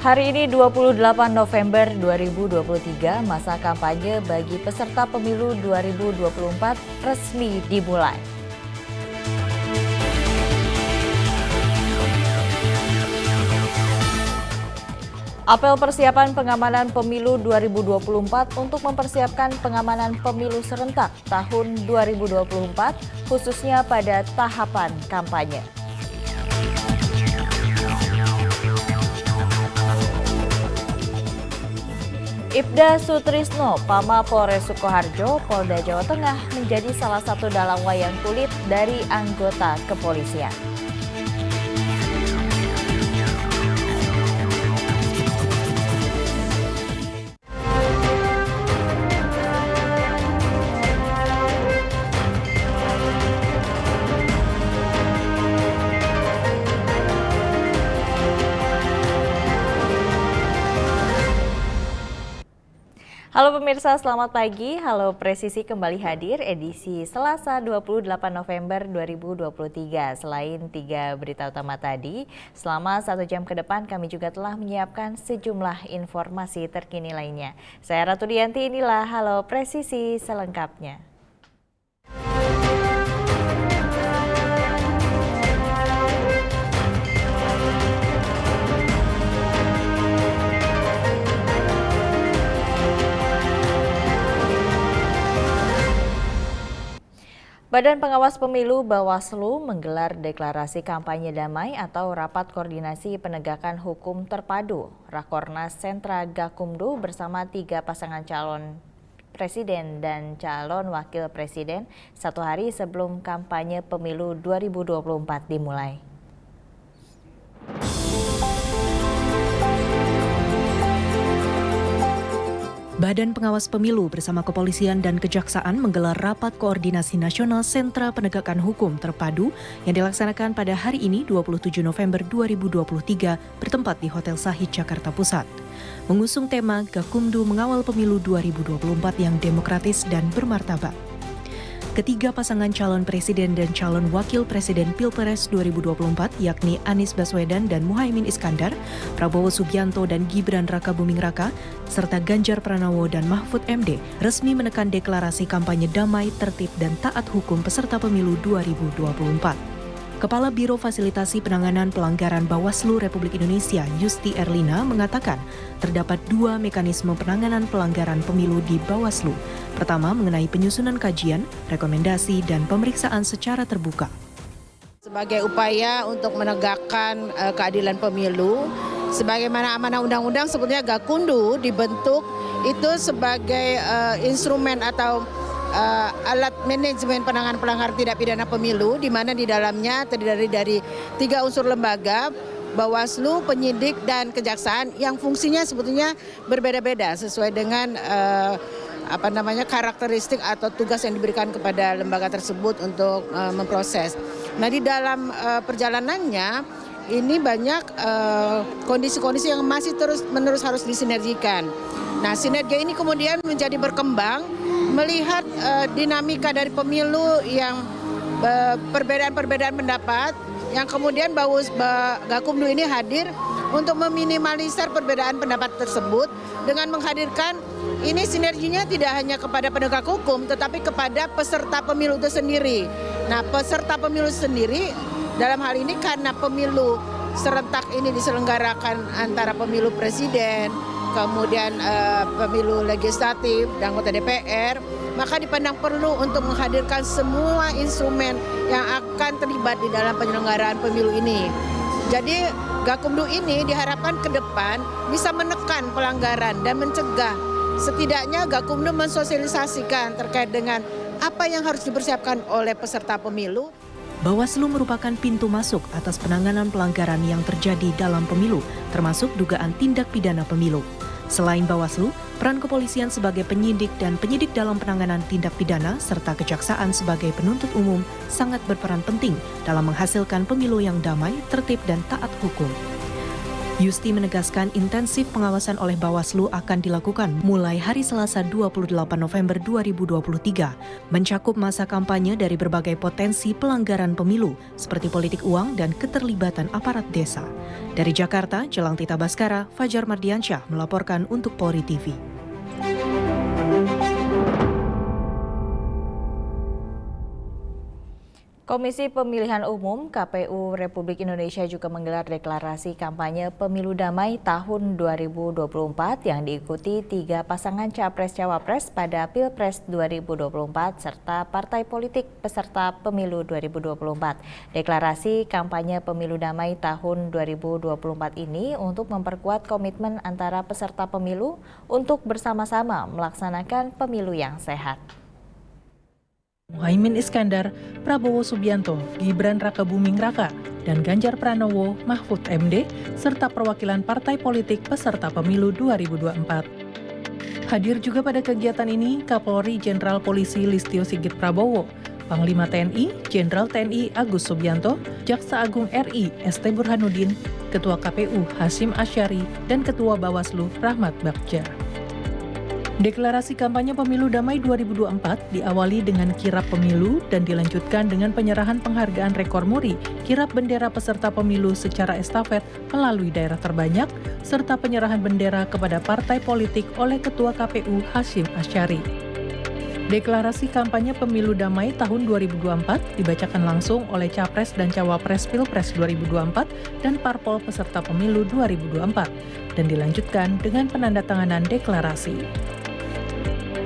Hari ini 28 November 2023, masa kampanye bagi peserta pemilu 2024 resmi dimulai. Apel persiapan pengamanan pemilu 2024 untuk mempersiapkan pengamanan pemilu serentak tahun 2024, khususnya pada tahapan kampanye. Ibda Sutrisno, Pama Polres Sukoharjo, Polda Jawa Tengah menjadi salah satu dalang wayang kulit dari anggota kepolisian. Halo pemirsa, selamat pagi. Halo Presisi kembali hadir edisi Selasa 28 November 2023. Selain 3 berita utama tadi, selama 1 jam ke depan kami juga telah menyiapkan sejumlah informasi terkini lainnya. Saya Ratu Dianti, inilah Halo Presisi selengkapnya. Badan Pengawas Pemilu Bawaslu menggelar deklarasi kampanye damai atau rapat koordinasi penegakan hukum terpadu Rakornas Sentra Gakumdu bersama 3 pasangan calon presiden dan calon wakil presiden 1 hari sebelum kampanye pemilu 2024 dimulai. Badan Pengawas Pemilu bersama Kepolisian dan Kejaksaan menggelar rapat koordinasi nasional Sentra Penegakan Hukum Terpadu yang dilaksanakan pada hari ini 27 November 2023 bertempat di Hotel Sahid Jakarta Pusat. Mengusung tema Gakumdu Mengawal Pemilu 2024 yang demokratis dan bermartabat. Ketiga pasangan calon presiden dan calon wakil presiden Pilpres 2024 yakni Anies Baswedan dan Muhaimin Iskandar, Prabowo Subianto dan Gibran Rakabuming Raka, serta Ganjar Pranowo dan Mahfud MD resmi menekan deklarasi kampanye damai, tertib dan taat hukum peserta pemilu 2024. Kepala Biro Fasilitasi Penanganan Pelanggaran Bawaslu Republik Indonesia, Yusti Erlina, mengatakan terdapat 2 mekanisme penanganan pelanggaran pemilu di Bawaslu. Pertama, mengenai penyusunan kajian, rekomendasi, dan pemeriksaan secara terbuka. Sebagai upaya untuk menegakkan keadilan pemilu, sebagaimana amanah undang-undang sebetulnya Gakumdu dibentuk itu sebagai instrumen atau alat manajemen penanganan pelanggaran tindak pidana pemilu, di mana di dalamnya terdiri dari 3 unsur lembaga, Bawaslu, penyidik, dan kejaksaan yang fungsinya sebetulnya berbeda-beda sesuai dengan karakteristik atau tugas yang diberikan kepada lembaga tersebut untuk memproses. Nah, di dalam perjalanannya ini banyak kondisi-kondisi yang masih terus-menerus harus disinergikan. Nah, sinergi ini kemudian menjadi berkembang melihat dinamika dari pemilu yang perbedaan-perbedaan pendapat yang kemudian Gakumdu ini hadir untuk meminimalisir perbedaan pendapat tersebut dengan menghadirkan ini sinerginya tidak hanya kepada penegak hukum tetapi kepada peserta pemilu itu sendiri. Nah, peserta pemilu sendiri dalam hal ini karena pemilu serentak ini diselenggarakan antara pemilu presiden, kemudian pemilu legislatif dan anggota DPR, maka dipandang perlu untuk menghadirkan semua instrumen yang akan terlibat di dalam penyelenggaraan pemilu ini. Jadi Gakumdu ini diharapkan ke depan bisa menekan pelanggaran dan mencegah. Setidaknya Gakumdu mensosialisasikan terkait dengan apa yang harus dipersiapkan oleh peserta pemilu. Bawaslu merupakan pintu masuk atas penanganan pelanggaran yang terjadi dalam pemilu, termasuk dugaan tindak pidana pemilu. Selain Bawaslu, peran kepolisian sebagai penyidik dan penyidik dalam penanganan tindak pidana serta kejaksaan sebagai penuntut umum sangat berperan penting dalam menghasilkan pemilu yang damai, tertib, dan taat hukum. Yusti menegaskan intensif pengawasan oleh Bawaslu akan dilakukan mulai hari Selasa 28 November 2023, mencakup masa kampanye dari berbagai potensi pelanggaran pemilu seperti politik uang dan keterlibatan aparat desa. Dari Jakarta, Jelang Tita Baskara, Fajar Mardiansyah melaporkan untuk Polri TV. Komisi Pemilihan Umum KPU Republik Indonesia juga menggelar deklarasi kampanye pemilu damai tahun 2024 yang diikuti 3 pasangan Capres-Cawapres pada Pilpres 2024 serta partai politik peserta pemilu 2024. Deklarasi kampanye pemilu damai tahun 2024 ini untuk memperkuat komitmen antara peserta pemilu untuk bersama-sama melaksanakan pemilu yang sehat. Muhaimin Iskandar, Prabowo Subianto, Gibran Rakabuming Raka, dan Ganjar Pranowo, Mahfud MD, serta perwakilan partai politik peserta pemilu 2024. Hadir juga pada kegiatan ini Kapolri Jenderal Polisi Listio Sigit Prabowo, Panglima TNI, Jenderal TNI Agus Subianto, Jaksa Agung RI ST Burhanuddin, Ketua KPU Hasyim Asyari, dan Ketua Bawaslu Rahmat Bagja. Deklarasi kampanye pemilu damai 2024 diawali dengan kirap pemilu dan dilanjutkan dengan penyerahan penghargaan rekor muri kirap bendera peserta pemilu secara estafet melalui daerah terbanyak, serta penyerahan bendera kepada partai politik oleh Ketua KPU Hasyim Asyari. Deklarasi kampanye pemilu damai tahun 2024 dibacakan langsung oleh Capres dan Cawapres Pilpres 2024 dan Parpol peserta pemilu 2024 dan dilanjutkan dengan penandatanganan deklarasi.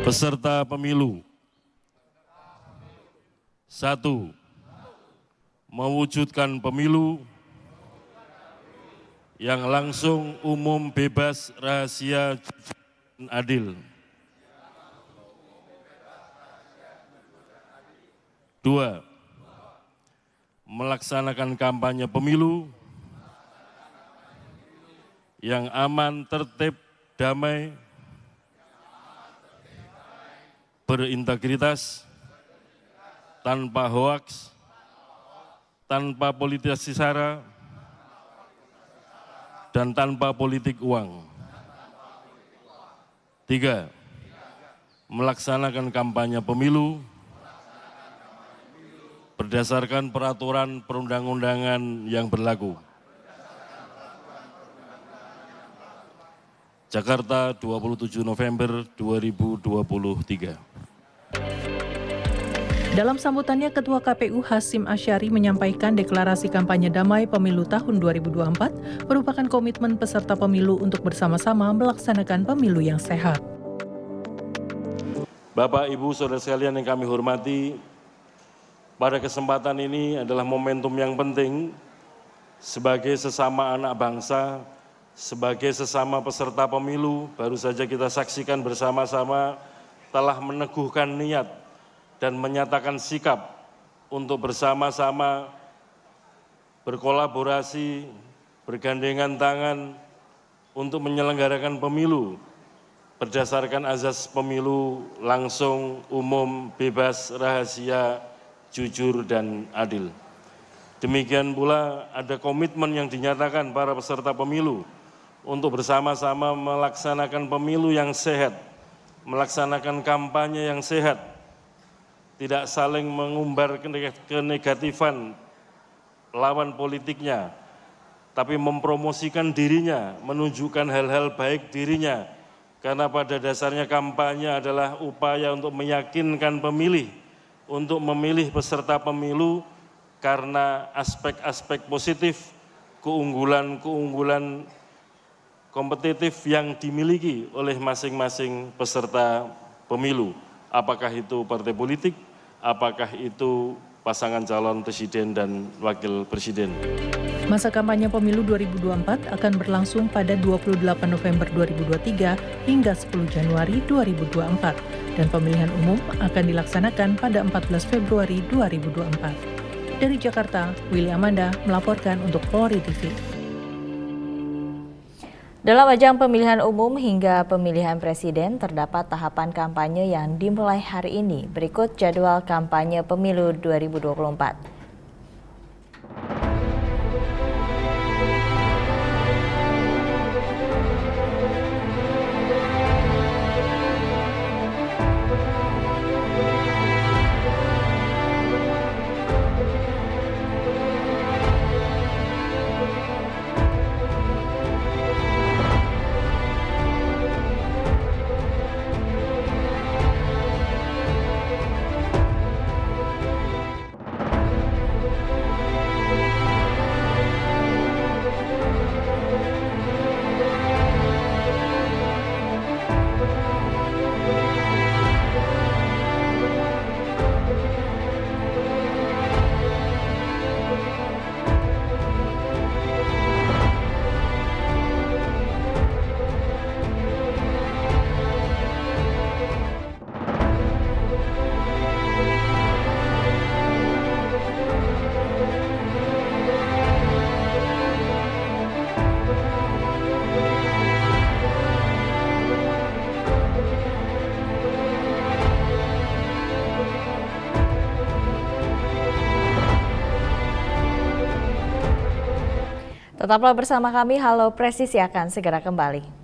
Peserta pemilu 1. Mewujudkan pemilu yang langsung, umum, bebas, rahasia, dan adil. 2. Melaksanakan kampanye pemilu yang aman, tertib, damai, berintegritas, tanpa hoaks, tanpa politisasi sara, dan tanpa politik uang. 3. Melaksanakan kampanye pemilu berdasarkan peraturan perundang-undangan yang berlaku. Jakarta, 27 November 2023. Dalam sambutannya, Ketua KPU Hasyim Asyari menyampaikan deklarasi kampanye damai pemilu tahun 2024 merupakan komitmen peserta pemilu untuk bersama-sama melaksanakan pemilu yang sehat. Bapak, Ibu, Saudara sekalian yang kami hormati, pada kesempatan ini adalah momentum yang penting sebagai sesama anak bangsa, sebagai sesama peserta pemilu. Baru saja kita saksikan bersama-sama telah meneguhkan niat dan menyatakan sikap untuk bersama-sama berkolaborasi, bergandengan tangan untuk menyelenggarakan pemilu berdasarkan azas pemilu langsung, umum, bebas, rahasia, jujur, dan adil. Demikian pula ada komitmen yang dinyatakan para peserta pemilu untuk bersama-sama melaksanakan pemilu yang sehat, melaksanakan kampanye yang sehat, tidak saling mengumbar kenegatifan lawan politiknya, tapi mempromosikan dirinya, menunjukkan hal-hal baik dirinya, karena pada dasarnya kampanye adalah upaya untuk meyakinkan pemilih, untuk memilih peserta pemilu karena aspek-aspek positif, keunggulan-keunggulan kompetitif yang dimiliki oleh masing-masing peserta pemilu. Apakah itu partai politik, apakah itu pasangan calon presiden dan wakil presiden. Masa kampanye pemilu 2024 akan berlangsung pada 28 November 2023 hingga 10 Januari 2024 dan pemilihan umum akan dilaksanakan pada 14 Februari 2024. Dari Jakarta, Willy Amanda melaporkan untuk Polri TV. Dalam ajang pemilihan umum hingga pemilihan presiden, terdapat tahapan kampanye yang dimulai hari ini. Berikut jadwal kampanye pemilu 2024. Tetaplah bersama kami, Halo Presisi akan segera kembali.